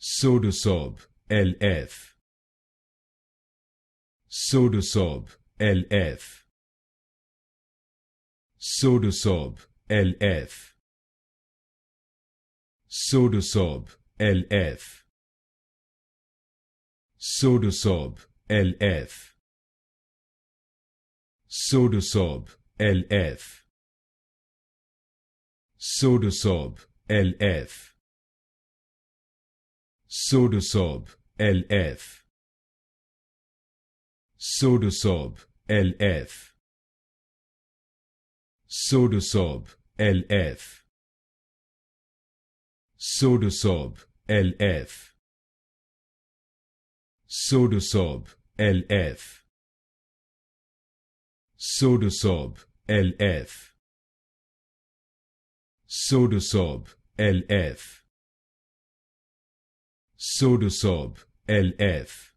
Sodasorb LF. Sodasorb LF. Sodasorb LF. Sodasorb LF. Sodasorb LF. Sodasorb LF. Sodasorb LF. Sodasorb LF. Sodasorb LF. Sodasorb LF. Sodasorb LF. Sodasorb LF. Sodasorb LF. Sodasorb LF. Sodasorb LF.